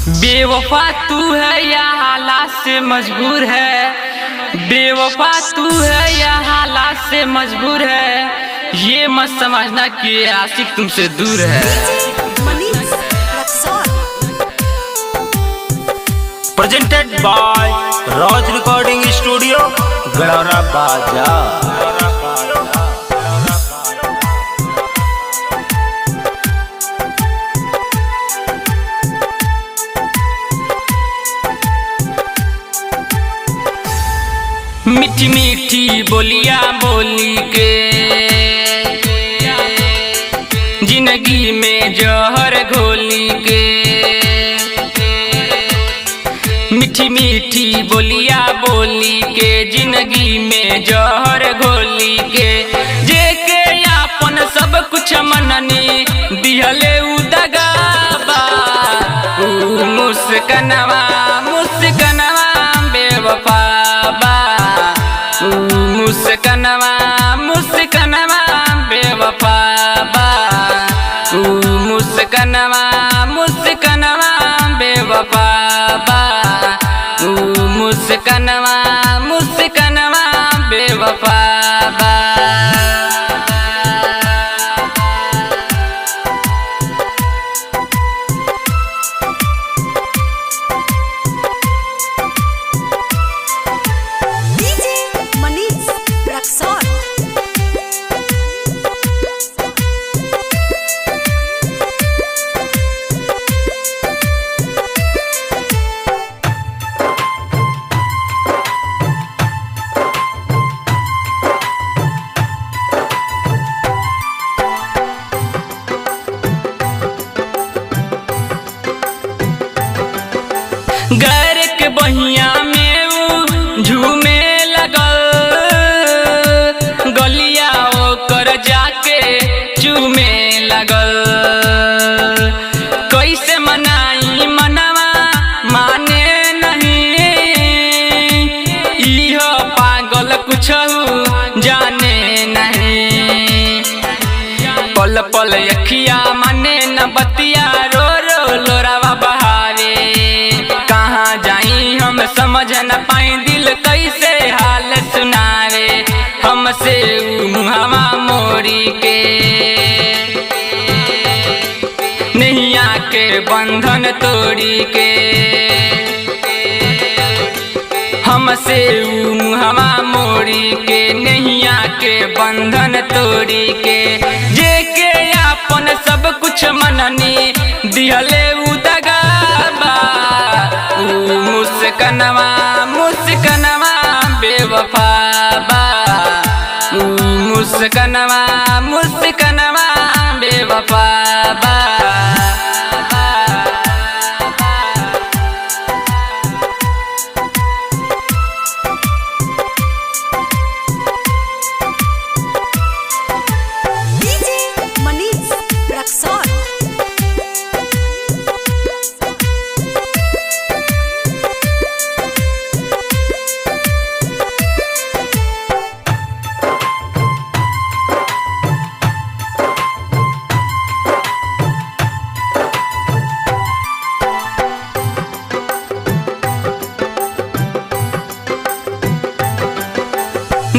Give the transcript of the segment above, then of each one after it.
बेवफा तू है या हालात से मजबूर है, बेवफा तू है या हालात से मजबूर है। ये मत समझना कि आशिक तुमसे दूर है। Presented by Raj recording studio Gadaura Bazar. मीठी मीठी बोलिया बोली के जिंदगी में जहर घोली के, मीठी मीठी बोलिया बोली के जिंदगी में जहर घोली के, जेके अपन सब कुछ मननी दिहले उदगाबा। मुस्कनवा मुस्कनवा बेवफा बा, मुस्कनवा मुस्कनवा बेवफा बा, मुस्कनवा मुस्कनवा बेवफा बा, मुस्कनवा मुस्कनवा बेवफा बा। घर के बहिया में ऊ झूमे लगल, गलिया ओकर जाके चूमे लगल। कैसे मनाई मनवा माने नहीं, इहो पागल कुछ जाने नहीं। पल पल अखिया माने न बतिया, रो रो लोरावा बहावे। कहाँ जाई हम समझ न पाई, दिल कैसे हाल सुनावे। हमसे मुहवा मोरी के नैया के बंधन तोड़ी के, हमसे मुहवा मोरी के नैया के बंधन तोड़ी के, जेके अपन सब कुछ मननी दिहले उदगाबा। मुस्कनवा मुस्कनवा बेवफा बा, मुस्कनवा मुस्कनवा बेवफा बा।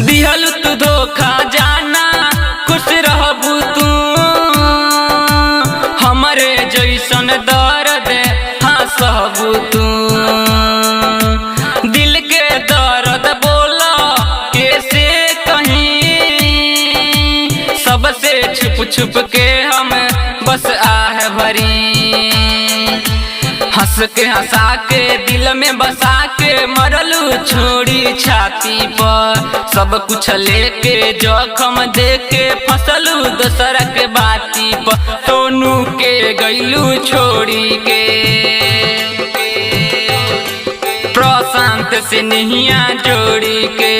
दिहल तू धोखा जाना खुश रहबू तू, हमरे जैसन दर्द हाँ सहबू तू। दिल के दर्द बोला कैसे कहीं, सबसे छुप छुप के हम बस आह भरी। हंस के हंसा के दिल में बसा के मरलू छोड़ी छाती पर, सब कुछ लेके जख्म दे के फसलू दोसर के बाती पर। सोनू के गईलू छोड़ी के प्रशांत से नैया जोड़ी के,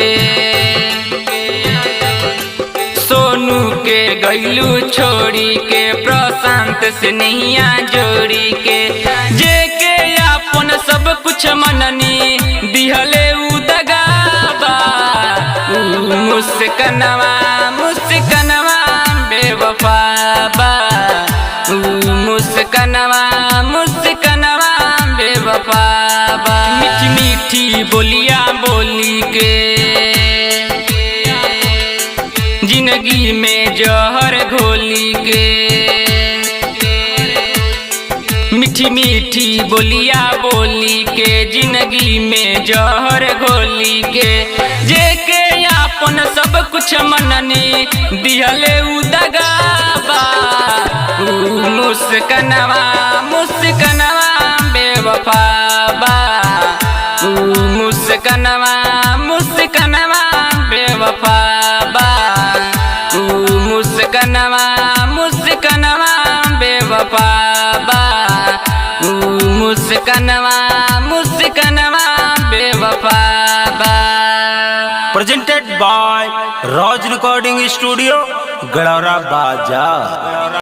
सोनू के गईलू छोड़ी के प्रशांत से नैया जोड़ी के, जेके अपन सब कुछ मननी दिहले उदगाबा। मुस्कनवा मुस्कनवा बेवफा बा, मुस्कनवा मुस्कनवा मीठी मीठी बोलिया बोली के जिंदगी में जहर घोली के जेके आपन सब कुछ मननी दिहले उ दगाबा मुस्कनवा मुस्कनवा बेवफाबा मुस्कनवा मुस्कनवा बेवफाबा मुस्कनवा मुस्कनवा बेवफाबा मुस्कनवा मुस्कनवा बेवफाबा। Presented by Raj recording studio Gadaura बाजार।